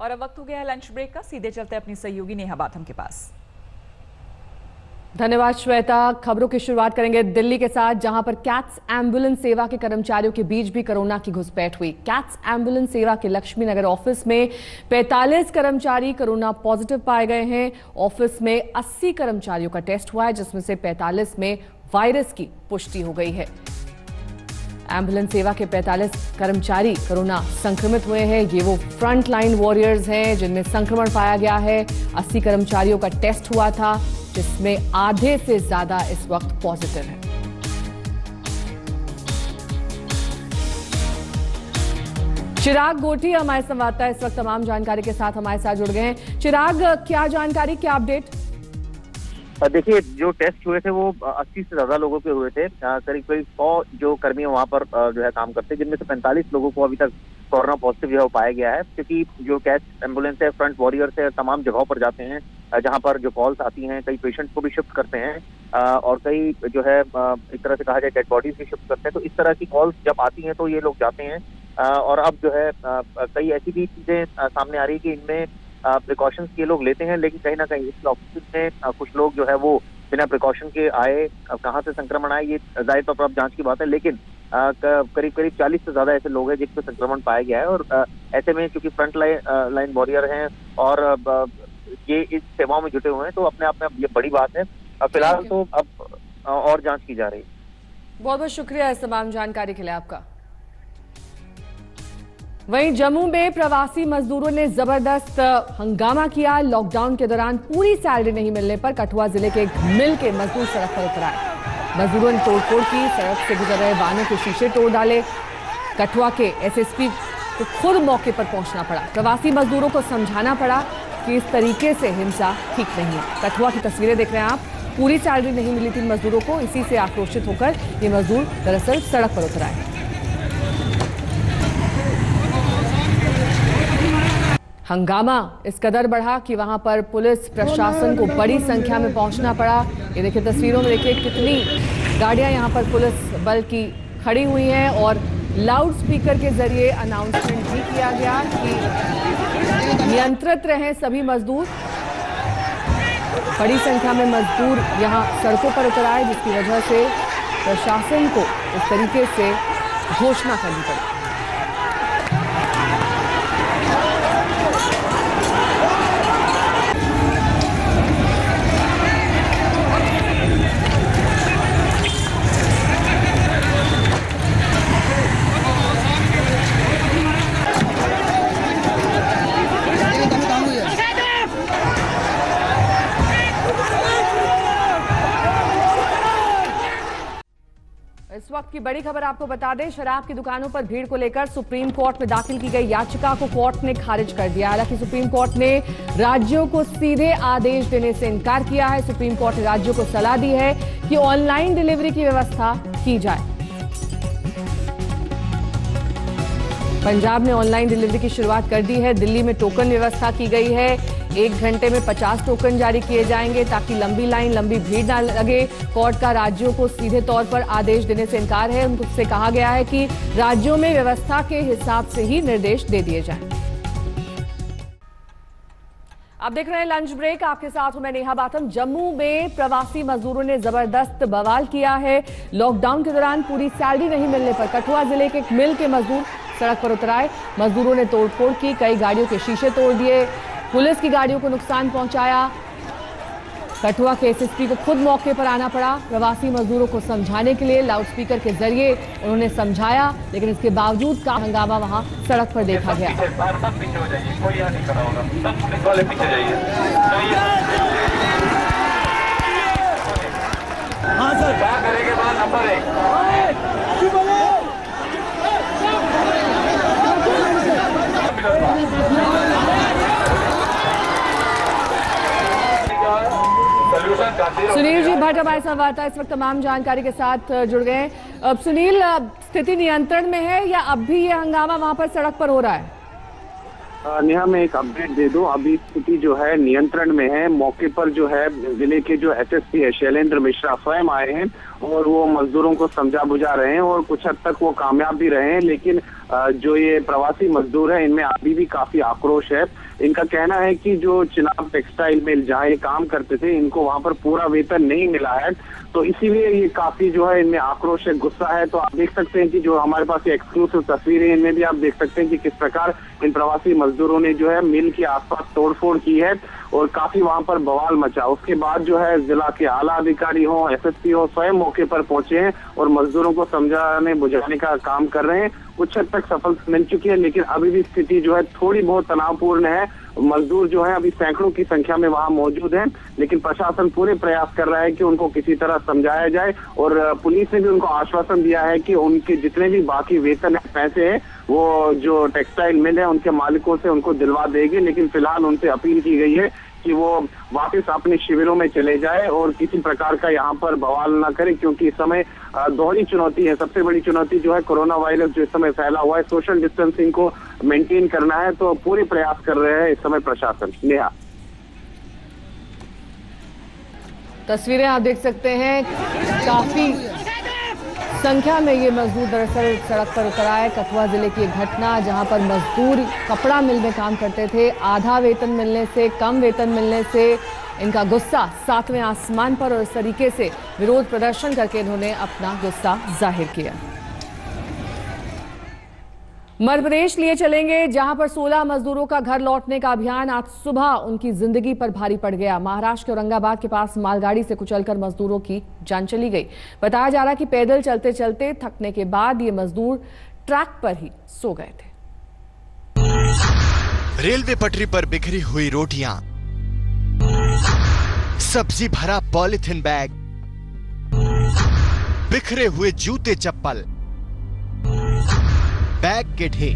और अब वक्त हो गया है लंच ब्रेक का। सीधे चलते हैं अपनी सहयोगी नेहा बाथम के पास। धन्यवाद श्वेता। खबरों की शुरुआत करेंगे दिल्ली के साथ, जहां पर कैट्स एम्बुलेंस सेवा के कर्मचारियों के बीच भी कोरोना की घुसपैठ हुई। कैट्स एम्बुलेंस सेवा के लक्ष्मी नगर ऑफिस में 45 कर्मचारी कोरोना पॉजिटिव पाए गए हैं। ऑफिस में 80 कर्मचारियों का टेस्ट हुआ है, जिसमें से 45 में वायरस की पुष्टि हो गई है। एम्बुलेंस सेवा के 45 कर्मचारी कोरोना संक्रमित हुए हैं। ये वो फ्रंट लाइन वॉरियर्स हैं जिनमें संक्रमण पाया गया है। 80 कर्मचारियों का टेस्ट हुआ था, जिसमें आधे से ज्यादा इस वक्त पॉजिटिव है। चिराग गोटी हमारे संवाददाता इस वक्त तमाम जानकारी के साथ हमारे साथ जुड़ गए हैं। चिराग, क्या जानकारी, क्या अपडेट? देखिए, जो टेस्ट हुए थे वो 80 से ज्यादा लोगों के हुए थे। करीब करीब 100 जो कर्मी वहां पर जो है काम करते हैं, जिनमें से 45 लोगों को अभी तक कोरोना पॉजिटिव जो है पाया गया है। क्योंकि जो कैट एम्बुलेंस है, फ्रंट वॉरियर्स है, तमाम जगहों पर जाते हैं जहां पर जो कॉल्स आती हैं। कई पेशेंट्स को भी शिफ्ट करते हैं और कई जो है एक तरह से कहा जाए डेड बॉडीज भी शिफ्ट करते हैं। तो इस तरह की कॉल्स जब आती हैं तो ये लोग जाते हैं और अब जो है कई ऐसी भी चीजें सामने आ रही है कि इनमें प्रिकॉशंस ये लोग लेते हैं, लेकिन कहीं ना कहीं इस ऑफिस में कुछ लोग जो है वो बिना प्रिकॉशन के आए। कहाँ से संक्रमण आए ये जाहिर तौर पर अब जांच की बात है, लेकिन करीब करीब 40 से ज्यादा ऐसे लोग हैं जिनको संक्रमण पाया गया है। और ऐसे में क्योंकि फ्रंट लाइन वॉरियर हैं और ये इस सेवाओं में जुटे हुए हैं, तो अपने आप में अब ये बड़ी बात है। फिलहाल तो अब और जांच की जा रही है। बहुत बहुत शुक्रिया इस तमाम जानकारी के लिए आपका। वहीं जम्मू में प्रवासी मजदूरों ने जबरदस्त हंगामा किया। लॉकडाउन के दौरान पूरी सैलरी नहीं मिलने पर कठुआ जिले के एक मिल के मजदूर सड़क पर उतर आए। मजदूरों ने तोड़फोड़ की, सड़क से गुजर रहे वाहनों के शीशे तोड़ डाले। कठुआ के एसएसपी को खुद मौके पर पहुंचना पड़ा। प्रवासी मजदूरों को समझाना पड़ा कि इस तरीके से हिंसा ठीक नहीं है। कठुआ की तस्वीरें देख रहे हैं आप। पूरी सैलरी नहीं मिली थी मजदूरों को, इसी से आक्रोशित होकर ये मजदूर दरअसल सड़क पर उतर आए। हंगामा इस कदर बढ़ा कि वहां पर पुलिस प्रशासन को बड़ी संख्या में पहुंचना पड़ा। ये देखिए तस्वीरों में, देखिए कितनी गाड़ियां यहां पर पुलिस बल की खड़ी हुई हैं और लाउड स्पीकर के जरिए अनाउंसमेंट भी किया गया कि नियंत्रित रहें सभी मजदूर। बड़ी संख्या में मजदूर यहां सड़कों पर उतर आए, जिसकी वजह से प्रशासन को इस तरीके से घोषणा करनी पड़ी। इस वक्त की बड़ी खबर आपको बता दें, शराब की दुकानों पर भीड़ को लेकर सुप्रीम कोर्ट में दाखिल की गई याचिका को कोर्ट ने खारिज कर दिया। हालांकि सुप्रीम कोर्ट ने राज्यों को सीधे आदेश देने से इनकार किया है। सुप्रीम कोर्ट ने राज्यों को सलाह दी है कि ऑनलाइन डिलीवरी की व्यवस्था की जाए। पंजाब ने ऑनलाइन डिलीवरी की शुरुआत कर दी है। दिल्ली में टोकन व्यवस्था की गई है। 1 घंटे में 50 टोकन जारी किए जाएंगे ताकि लंबी लाइन, लंबी भीड़ ना लगे। कोर्ट का राज्यों को सीधे तौर पर आदेश देने से इनकार है। उनसे कहा गया है कि राज्यों में व्यवस्था के हिसाब से ही निर्देश दे दिए जाएं। आप देख रहे हैं लंच ब्रेक, आपके साथ हूं मैं नेहा बाथम। जम्मू में प्रवासी मजदूरों ने जबरदस्त बवाल किया है। लॉकडाउन के दौरान पूरी सैलरी नहीं मिलने पर कठुआ जिले के एक मिल के मजदूर सड़क पर उतर आए। मजदूरों ने तोड़फोड़ की, कई गाड़ियों के शीशे तोड़ दिए, पुलिस की गाड़ियों को नुकसान पहुंचाया। कठुआ के एसएसपी को खुद मौके पर आना पड़ा। प्रवासी मजदूरों को समझाने के लिए लाउडस्पीकर के जरिए उन्होंने समझाया, लेकिन इसके बावजूद का हंगामा वहां सड़क पर देखा गया। हाँ सर, क्या करेंगे बात नंबर 1। सुनील जी भट्ट हमारे संवाददाता इस वक्त तमाम जानकारी के साथ जुड़ गए हैं। अब सुनील, स्थिति नियंत्रण में है या अब भी ये हंगामा वहां पर सड़क पर हो रहा है? नेहा, मैं एक अपडेट दे दूं। अभी स्थिति जो है नियंत्रण में है। मौके पर जो है जिले के जो एसएसपी है शैलेंद्र मिश्रा स्वयं आए हैं और वो मजदूरों को समझा बुझा रहे हैं और कुछ हद तक वो कामयाब भी रहे हैं। लेकिन जो ये प्रवासी मजदूर हैं इनमें अभी भी काफी आक्रोश है। इनका कहना है कि जो चिनाब टेक्सटाइल मिल जहाँ ये काम करते थे इनको वहां पर पूरा वेतन नहीं मिला है, तो इसीलिए ये काफी जो है इनमें आक्रोश है, गुस्सा है। तो आप देख सकते हैं कि जो हमारे पास ये एक्सक्लूसिव तस्वीरें हैं इनमें भी आप देख सकते हैं कि किस प्रकार इन प्रवासी मजदूरों ने जो है मिल के आसपास तोड़फोड़ की है और काफी वहां पर बवाल मचा। उसके बाद जो है जिला के आला अधिकारी हो, एसएसपी हो, स्वयं मौके पर पहुंचे हैं और मजदूरों को समझाने बुझाने का काम कर रहे हैं। कुछ हद तक सफल मिल चुकी है, लेकिन अभी भी स्थिति जो है थोड़ी बहुत तनावपूर्ण है। मजदूर जो है अभी सैकड़ों की संख्या में वहां मौजूद हैं, लेकिन प्रशासन पूरे प्रयास कर रहा है कि उनको किसी तरह समझाया जाए और पुलिस ने भी उनको आश्वासन दिया है कि उनके जितने भी बाकी वेतन पैसे हैं वो जो टेक्सटाइल मिल है उनके मालिकों से उनको दिलवा देंगे। लेकिन फिलहाल उनसे अपील की गई है कि वो वापस अपने शिविरों में चले जाए और किसी प्रकार का यहाँ पर बवाल ना करें, क्योंकि इस समय दोहरी चुनौती है। सबसे बड़ी चुनौती जो है कोरोना वायरस जो इस समय फैला हुआ है, सोशल डिस्टेंसिंग को मेंटेन करना है, तो पूरे प्रयास कर रहे हैं इस समय प्रशासन। नेहा, तस्वीरें आप देख सकते हैं, काफी संख्या में ये मजदूर दरअसल सड़क पर उतर आए। कठुआ जिले की एक घटना जहां पर मजदूर कपड़ा मिल में काम करते थे, आधा वेतन मिलने से, कम वेतन मिलने से इनका गुस्सा सातवें आसमान पर और इस तरीके से विरोध प्रदर्शन करके इन्होंने अपना गुस्सा जाहिर किया। मध्य प्रदेश लिए चलेंगे जहां पर 16 मजदूरों का घर लौटने का अभियान आज सुबह उनकी जिंदगी पर भारी पड़ गया। महाराष्ट्र के औरंगाबाद के पास मालगाड़ी से कुचलकर मजदूरों की जान चली गई। बताया जा रहा कि पैदल चलते चलते थकने के बाद ये मजदूर ट्रैक पर ही सो गए थे। रेलवे पटरी पर बिखरी हुई रोटियां, सब्जी भरा पॉलिथीन बैग, बिखरे हुए जूते चप्पल, बैग के ढेर।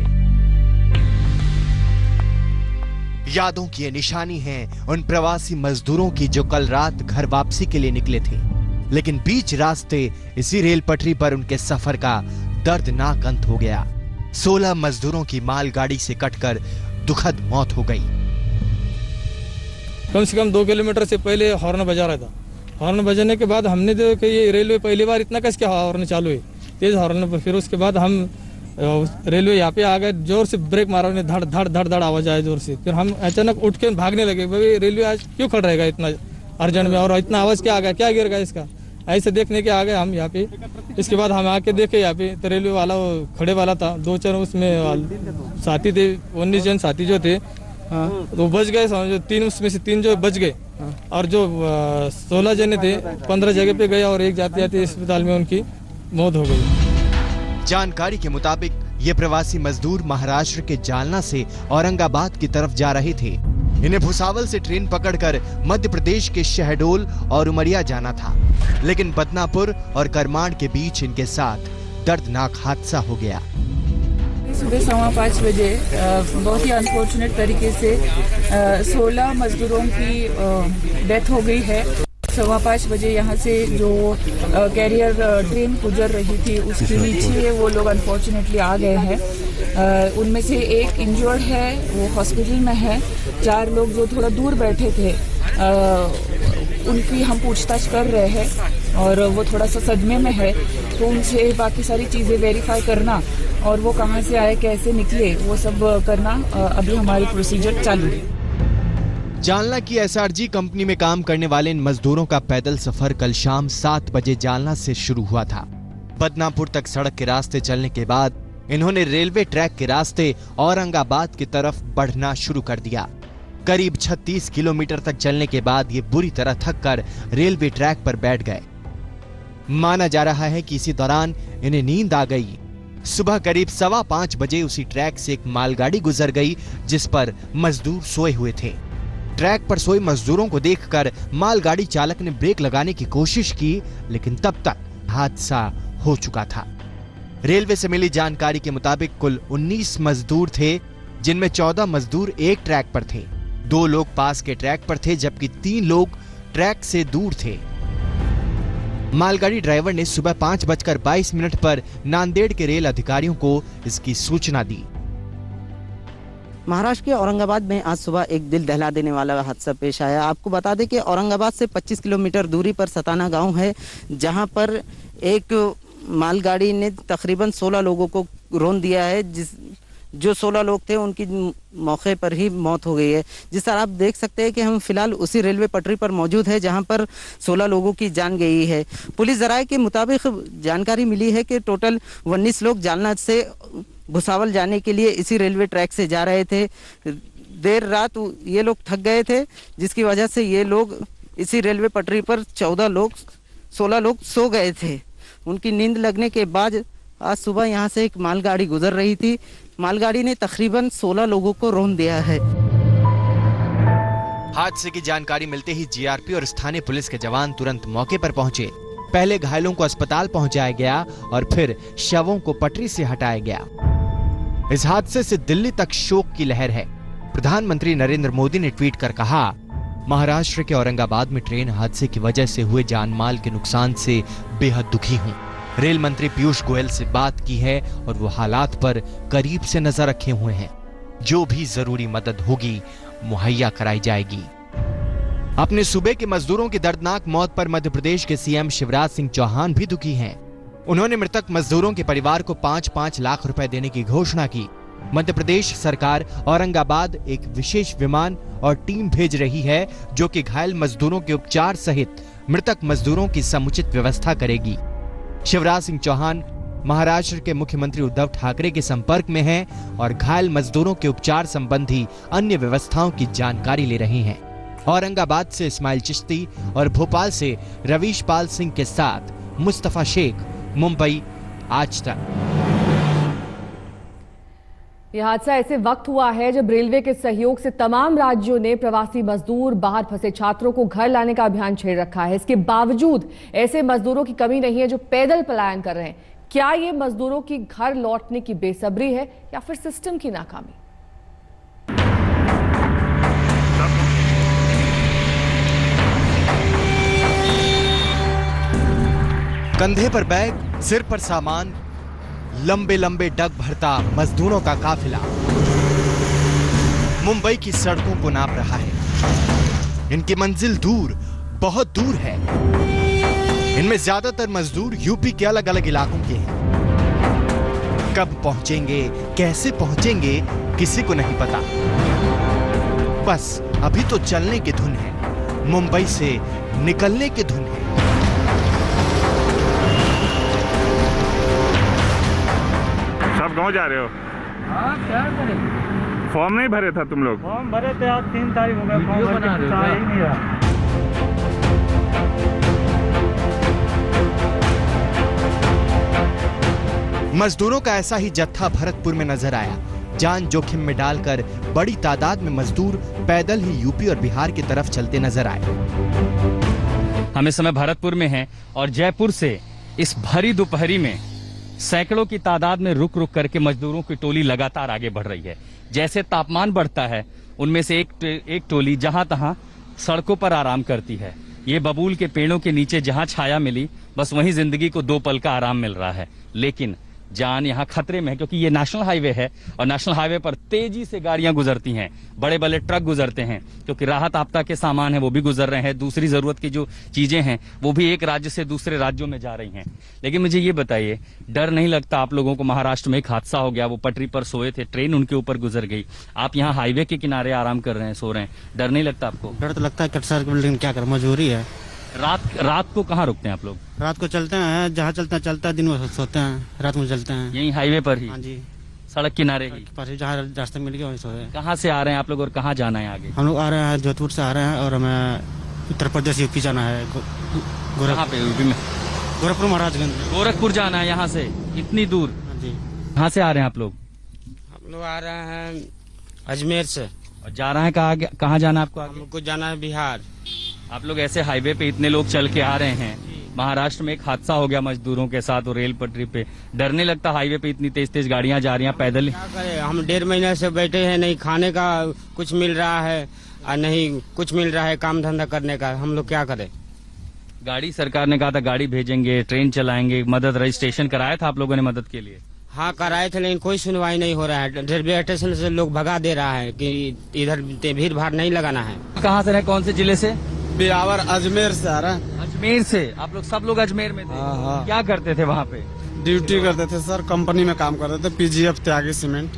यादों की ये निशानी है उन प्रवासी मजदूरों की जो कल रात घर वापसी के लिए निकले थे, लेकिन बीच रास्ते इसी रेल पटरी पर उनके सफर का दर्दनाक अंत हो गया। 16 मजदूरों की मालगाड़ी से कटकर दुखद मौत हो गई। कम से कम 2 किलोमीटर से पहले हॉर्न बजा रहा था। हॉर्न बजाने के बाद हमने देखा कि ये रेलवे पहली बार इतना कैसे हॉर्न चालू है, तेज हॉर्न। फिर उसके बाद हम रेलवे यहाँ पे आ गए, जोर से ब्रेक मारा, उन्हें धड़ धड़ धड़ धड़ आवाज आया जोर से। फिर हम अचानक उठ के भागने लगे, भाई रेलवे आज क्यों खड़ रहेगा इतना अर्जेंट में, और इतना आवाज क्या आ गया, क्या गिर गया इसका, ऐसे देखने के आ गए हम यहाँ पे। इसके बाद हम आके देखे यहाँ पे तो रेलवे वाला वो खड़े वाला था, 2-4 उसमें साथी थे, 19 जन साथी जो थे, तो बच गए। 3 उसमें से 3 जो बच गए और जो 16 जने थे 15 जगह पे गए और एक जाते जाते अस्पताल में उनकी मौत हो गई। जानकारी के मुताबिक ये प्रवासी मजदूर महाराष्ट्र के जालना से औरंगाबाद की तरफ जा रहे थे। इन्हें भुसावल से ट्रेन पकड़कर मध्य प्रदेश के शहडोल और उमरिया जाना था, लेकिन बदनापुर और करमाड़ के बीच इनके साथ दर्दनाक हादसा हो गया। सुबह 5:15 बजे बहुत ही अनफॉर्चुनेट तरीके से 16 मजदूरों की डेथ हो गई है। 5:15 बजे यहाँ से जो कैरियर ट्रेन गुजर रही थी उसके नीचे वो लोग अनफॉर्चुनेटली आ गए हैं। उनमें से एक इंजर्ड है, वो हॉस्पिटल में है। 4 लोग जो थोड़ा दूर बैठे थे उनकी हम पूछताछ कर रहे हैं और वो थोड़ा सा सदमे में है, तो उनसे बाकी सारी चीज़ें वेरीफाई करना और वो कहाँ से आए, कैसे निकले, वो सब करना अभी हमारी प्रोसीजर चालू है। जालना की एसआरजी कंपनी में काम करने वाले इन मजदूरों का पैदल सफर कल शाम 7 बजे जालना से शुरू हुआ था। बदनापुर तक सड़क के रास्ते चलने के बाद इन्होंने रेलवे ट्रैक के रास्ते औरंगाबाद की तरफ बढ़ना शुरू कर दिया। करीब 36 किलोमीटर तक चलने के बाद ये बुरी तरह थककर रेलवे ट्रैक पर बैठ गए। माना जा रहा है कि इसी दौरान इन्हें नींद आ गई। सुबह करीब 5:15 बजे उसी ट्रैक से एक मालगाड़ी गुजर गई जिस पर मजदूर सोए हुए थे। ट्रैक पर सोए मजदूरों को देखकर मालगाड़ी चालक ने ब्रेक लगाने की कोशिश की, लेकिन तब तक हादसा हो चुका था। रेलवे से मिली जानकारी के मुताबिक कुल 19 मजदूर थे, जिनमें 14 मजदूर एक ट्रैक पर थे, 2 लोग पास के ट्रैक पर थे जबकि 3 लोग ट्रैक से दूर थे। मालगाड़ी ड्राइवर ने सुबह 5:22 पर नांदेड़ के रेल अधिकारियों को इसकी सूचना दी। महाराष्ट्र के औरंगाबाद में आज सुबह एक दिल दहला देने वाला हादसा पेश आया। आपको बता दें कि औरंगाबाद से 25 किलोमीटर दूरी पर सताना गांव है, जहां पर एक मालगाड़ी ने तकरीबन 16 लोगों को रौंद दिया है। जो 16 लोग थे उनकी मौके पर ही मौत हो गई है। जिस तरह आप देख सकते हैं कि हम फिलहाल उसी रेलवे पटरी पर मौजूद है जहां पर 16 लोगों की जान गई है। पुलिस जराये के मुताबिक जानकारी मिली है कि टोटल 19 लोग जालना से भुसावल जाने के लिए इसी रेलवे ट्रैक से जा रहे थे। देर रात ये लोग थक गए थे, जिसकी वजह से ये लोग इसी रेलवे पटरी पर 16 लोग सो गए थे। उनकी नींद लगने के बाद आज सुबह यहाँ से एक मालगाड़ी गुजर रही थी। मालगाड़ी ने तकरीबन 16 लोगों को रौंद दिया है। हादसे की जानकारी मिलते ही जीआरपी और स्थानीय पुलिस के जवान तुरंत मौके पर पहुंचे। पहले घायलों को अस्पताल पहुंचाया गया और फिर शवों को पटरी से हटाया गया। इस हादसे से दिल्ली तक शोक की लहर है। प्रधानमंत्री नरेंद्र मोदी ने ट्वीट कर कहा, महाराष्ट्र के औरंगाबाद में ट्रेन हादसे की वजह से हुए जानमाल के नुकसान से बेहद दुखी हूं। रेल मंत्री पीयूष गोयल से बात की है और वो हालात पर करीब से नजर रखे हुए हैं। जो भी जरूरी मदद होगी मुहैया कराई जाएगी। अपने सूबे के मजदूरों की दर्दनाक मौत पर मध्य प्रदेश के सीएम शिवराज सिंह चौहान भी दुखी हैं। उन्होंने मृतक मजदूरों के परिवार को 5-5 लाख रुपए देने की घोषणा की। मध्य प्रदेश सरकार औरंगाबाद एक विशेष विमान और टीम भेज रही है, जो कि घायल मजदूरों के उपचार सहित मृतक मजदूरों की समुचित व्यवस्था करेगी। शिवराज सिंह चौहान महाराष्ट्र के मुख्यमंत्री उद्धव ठाकरे के संपर्क में हैं और घायल मजदूरों के उपचार संबंधी अन्य व्यवस्थाओं की जानकारी ले रहे हैं। औरंगाबाद से इस्माइल चिश्ती और भोपाल से रवीश पाल सिंह के साथ मुस्तफा शेख, मुंबई, आज तक। यह हादसा ऐसे वक्त हुआ है जब रेलवे के सहयोग से तमाम राज्यों ने प्रवासी मजदूर, बाहर फंसे छात्रों को घर लाने का अभियान छेड़ रखा है। इसके बावजूद ऐसे मजदूरों की कमी नहीं है जो पैदल पलायन कर रहे हैं। क्या ये मजदूरों की घर लौटने की बेसब्री है या फिर सिस्टम की नाकामी? कंधे पर बैग, सिर पर सामान, लंबे लंबे डग भरता मजदूरों का काफिला मुंबई की सड़कों को नाप रहा है। इनकी मंजिल दूर, बहुत दूर है। इनमें ज्यादातर मजदूर यूपी के अलग अलग इलाकों के हैं। कब पहुंचेंगे, कैसे पहुंचेंगे, किसी को नहीं पता। बस अभी तो चलने की धुन है, मुंबई से निकलने की धुन है। सब गांव जा रहे हो? हाँ, क्या करें? फॉर्म नहीं भरे था तुम लोग? फॉर्म भरे थे, आज 3 तारीख हो गया। फॉर्म बना रहे हो? नहीं रहा। मजदूरों का ऐसा ही जत्था भरतपुर में नजर आया। जान जोखिम में डालकर बड़ी तादाद में मजदूर पैदल ही यूपी और बिहार की तरफ चलते नजर आए। हम इस समय भरतपुर में हैं और जयपुर से इस भरी दोपहरी में सैकड़ों की तादाद में रुक रुक करके मजदूरों की टोली लगातार आगे बढ़ रही है। जैसे तापमान बढ़ता है, उनमें से एक टोली जहां तहां सड़कों पर आराम करती है। ये बबूल के पेड़ों के नीचे जहां छाया मिली, बस वहीं जिंदगी को 2 पल का आराम मिल रहा है। लेकिन जान यहाँ खतरे में है, क्योंकि ये नेशनल हाईवे है और नेशनल हाईवे पर तेजी से गाड़ियां गुजरती हैं, बड़े बड़े ट्रक गुजरते हैं, क्योंकि राहत आपदा के सामान है वो भी गुजर रहे हैं। दूसरी जरूरत की जो चीजें हैं वो भी एक राज्य से दूसरे राज्यों में जा रही हैं। लेकिन मुझे ये बताइए, डर नहीं लगता आप लोगों को? महाराष्ट्र में एक हादसा हो गया, वो पटरी पर सोए थे, ट्रेन उनके ऊपर गुजर गई, आप यहाँ हाईवे के किनारे आराम कर रहे हैं, सो रहे हैं, डर नहीं लगता आपको? डर तो लगता है सर, लेकिन क्या कर, मजबूरी है। रात को कहाँ रुकते हैं आप लोग? रात को चलते हैं, जहाँ चलता है, दिन में सोते हैं, रात में चलते हैं। यही हाईवे पर ही? हाँ जी, सड़क किनारे ही? पर जहाँ रास्ते मिल गया वहीं सोए। कहाँ से आ रहे हैं आप लोग और कहाँ जाना है आगे? हम लोग आ रहे हैं जोधपुर से आ रहे हैं और हमें उत्तर प्रदेश यूपी जाना है। कहाँ पे यूपी में? गोरखपुर, महाराजगंज। गोरखपुर जाना है यहाँ से इतनी दूर? हाँ जी। कहाँ से आ रहे हैं आप लोग? हम लोग आ रहे हैं अजमेर से। और जा रहे हैं कहाँ जाना है आपको? हमको जाना है बिहार। आप लोग ऐसे हाईवे पे इतने लोग चल के आ रहे हैं, महाराष्ट्र में एक हादसा हो गया मजदूरों के साथ और रेल पटरी पे, डर नहीं लगता? हाईवे पे इतनी तेज तेज गाड़ियां जा रही हैं पैदल। क्या करें, हम 1.5 महीने से बैठे हैं, नहीं खाने का कुछ मिल रहा है और नहीं कुछ मिल रहा है काम धंधा करने का। हम लोग क्या करें? गाड़ी सरकार ने कहा था गाड़ी भेजेंगे, ट्रेन चलाएंगे, मदद रजिस्ट्रेशन कराया था आप लोगों ने मदद के लिए? हाँ कराए थे, लेकिन कोई सुनवाई नहीं हो रहा है। रेलवे स्टेशन से लोग भगा दे रहा है कि इधर भीड़ भाड़ नहीं लगाना है। कहाँ से रहे, कौन से जिले से? बिहावर, अजमेर से आ रहा है। अजमेर से? आप लोग सब लोग अजमेर में थे? हाँ। क्या करते थे वहाँ पे? ड्यूटी करते थे सर, कंपनी में काम करते थे, पीजीएफ त्यागी सीमेंट,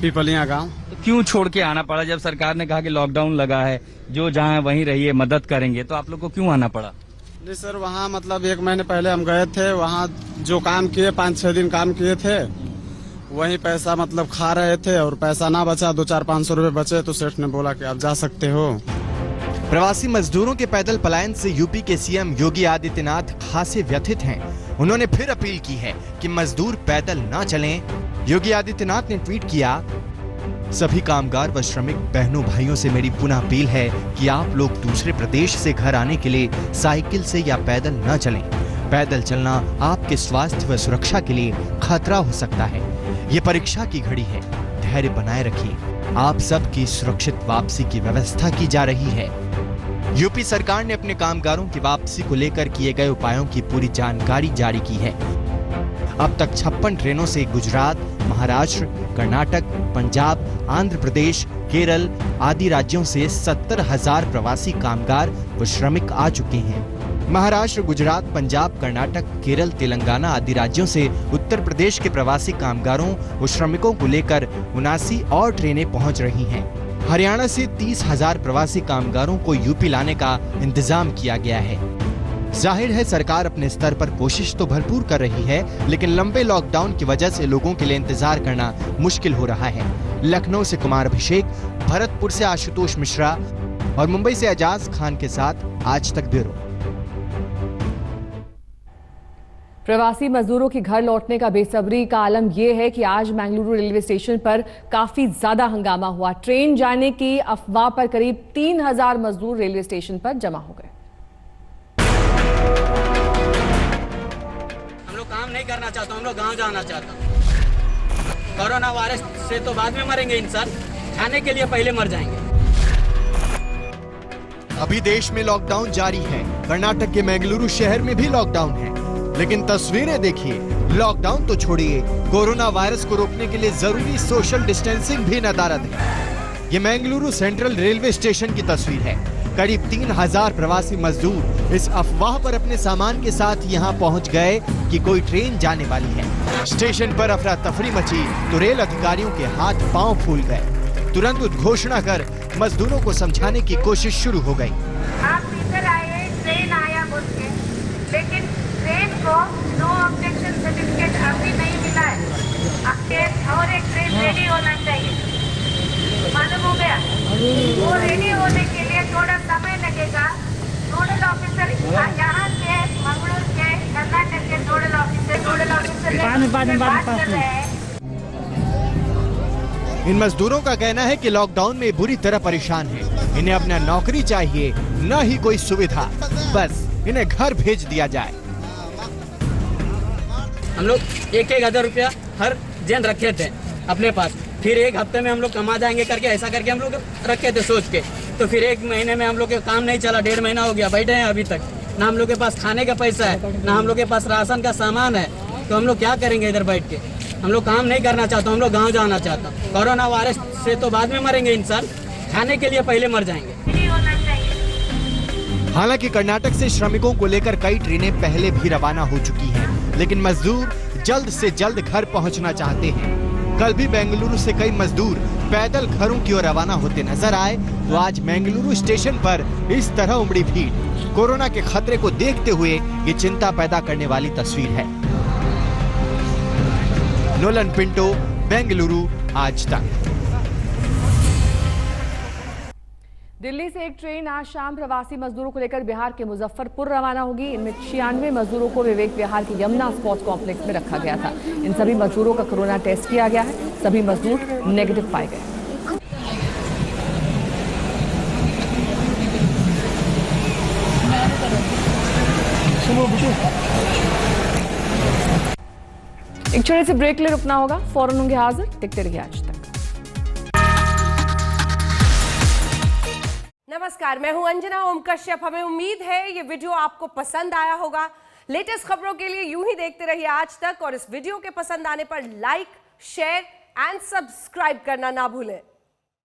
पीपलिया गांव। तो क्यों छोड़ के आना पड़ा जब सरकार ने कहा कि लॉकडाउन लगा है, जो जहाँ वहीं रहिए, मदद करेंगे, तो आप लोग को क्यों आना पड़ा? नहीं सर, वहाँ मतलब 1 महीने पहले हम गए थे, वहाँ जो काम किए 5-6 दिन काम किए थे, वही पैसा मतलब खा रहे थे और पैसा ना बचा, 200-500 रुपए बचे तो सेठ ने बोला कि आप जा सकते हो। प्रवासी मजदूरों के पैदल पलायन से यूपी के सीएम योगी आदित्यनाथ खासे व्यथित हैं। उन्होंने फिर अपील की है कि मजदूर पैदल न चलें। योगी आदित्यनाथ ने ट्वीट किया, सभी कामगार व श्रमिक बहनों भाइयों से मेरी पुनः अपील है कि आप लोग दूसरे प्रदेश से घर आने के लिए साइकिल से या पैदल न चलें। पैदल चलना आपके स्वास्थ्य व सुरक्षा के लिए खतरा हो सकता है। ये परीक्षा की घड़ी है, धैर्य बनाए रखिए। आप सबकी सुरक्षित वापसी की व्यवस्था की जा रही है। यूपी सरकार ने अपने कामगारों की वापसी को लेकर किए गए उपायों की पूरी जानकारी जारी की है। अब तक 56 ट्रेनों से गुजरात, महाराष्ट्र, कर्नाटक, पंजाब, आंध्र प्रदेश, केरल आदि राज्यों से 70,000 प्रवासी कामगार व श्रमिक आ चुके हैं। महाराष्ट्र, गुजरात, पंजाब, कर्नाटक, केरल, तेलंगाना आदि राज्यों से उत्तर प्रदेश के प्रवासी कामगारों व श्रमिकों को लेकर 79 और ट्रेनें पहुंच रही हैं। हरियाणा से 30,000 प्रवासी कामगारों को यूपी लाने का इंतजाम किया गया है। जाहिर है सरकार अपने स्तर पर कोशिश तो भरपूर कर रही है, लेकिन लंबे लॉकडाउन की वजह से लोगों के लिए इंतजार करना मुश्किल हो रहा है। लखनऊ से कुमार अभिषेक, भरतपुर से आशुतोष मिश्रा और मुंबई से एजाज खान के साथ आज तक ब्यूरो। प्रवासी मजदूरों के घर लौटने का बेसब्री का आलम यह है कि आज बेंगलुरु रेलवे स्टेशन पर काफी ज्यादा हंगामा हुआ। ट्रेन जाने की अफवाह पर करीब 3,000 मजदूर रेलवे स्टेशन पर जमा हो गए। हम लोग काम नहीं करना चाहते, हम लोग गांव जाना चाहते हैं। कोरोना वायरस से तो बाद में मरेंगे इंसान, खाने के लिए पहले मर जाएंगे। अभी देश में लॉकडाउन जारी है। कर्नाटक के बेंगलुरु शहर में भी लॉकडाउन है, लेकिन तस्वीरें देखिए। लॉकडाउन तो छोड़िए, कोरोना वायरस को रोकने के लिए जरूरी सोशल डिस्टेंसिंग भी नदारद है। ये बेंगलुरु सेंट्रल रेलवे स्टेशन की तस्वीर है। करीब 3,000 प्रवासी मजदूर इस अफवाह पर अपने सामान के साथ यहाँ पहुँच गए कि कोई ट्रेन जाने वाली है। स्टेशन पर अफरा तफरी मची तो रेल अधिकारियों के हाथ पांव फूल गए। तुरंत उद्घोषणा कर मजदूरों को समझाने की कोशिश शुरू हो गई। आप इधर आए, ट्रेन आया बोल के, लेकिन ट्रेन को नो ऑब्जेक्शन सर्टिफिकेट अभी नहीं मिला है। और एक ट्रेन रेडी होना चाहिए, मालूम हो गया? वो रेडी होने के लिए थोड़ा समय लगेगा। नोडल ऑफिसर यहाँ से मंगलूर के, कर्नाटक के नोडल ऑफिसर बात कर रहे हैं। इन मजदूरों का कहना है कि लॉकडाउन में बुरी तरह परेशान हैं। इन्हें अपना नौकरी चाहिए, न ही कोई सुविधा, बस इन्हें घर भेज दिया जाए। हम लोग 1,000 रुपया हर दिन रखे थे अपने पास, फिर 1 हफ्ते में हम लोग कमा जाएंगे करके ऐसा करके हम लोग रखे थे सोच के। तो फिर 1 महीने में हम लोग के काम नहीं चला, 1.5 महीना हो गया, बैठे हैं अभी तक। ना हम लोग के पास खाने का पैसा है, ना हम लोग के पास राशन का सामान है। तो हम लोग क्या करेंगे इधर बैठ के? हम लोग काम नहीं करना चाहते, हम लोग गाँव जाना चाहते हैं। कोरोना वायरस से तो बाद में मरेंगे इंसान, खाने के लिए पहले मर जाएंगे। हालांकि कर्नाटक से श्रमिकों को लेकर कई ट्रेनें पहले भी रवाना हो चुकी हैं, लेकिन मजदूर जल्द से जल्द घर पहुंचना चाहते हैं। कल भी बेंगलुरु से कई मजदूर पैदल घरों की ओर रवाना होते नजर आए, तो आज बेंगलुरु स्टेशन पर इस तरह उमड़ी भीड़ कोरोना के खतरे को देखते हुए ये चिंता पैदा करने वाली तस्वीर है। नोलन पिंटो, बेंगलुरु, आज तक। दिल्ली से एक ट्रेन आज शाम प्रवासी मजदूरों को लेकर बिहार के मुजफ्फरपुर रवाना होगी। इनमें 96 मजदूरों को विवेक विहार के यमुना स्पोर्ट्स कॉम्प्लेक्स में रखा गया था। इन सभी मजदूरों का कोरोना टेस्ट किया गया है, सभी मजदूर नेगेटिव पाए गए। एक छोटे से ब्रेक ले रुकना होगा, फौरन होंगे हाजिर, देखते रहिए आज तक। नमस्कार, मैं हूं अंजना ओम कश्यप। हमें उम्मीद है ये वीडियो आपको पसंद आया होगा। लेटेस्ट खबरों के लिए यूं ही देखते रहिए आज तक, और इस वीडियो के पसंद आने पर लाइक, शेयर एंड सब्सक्राइब करना ना भूलें।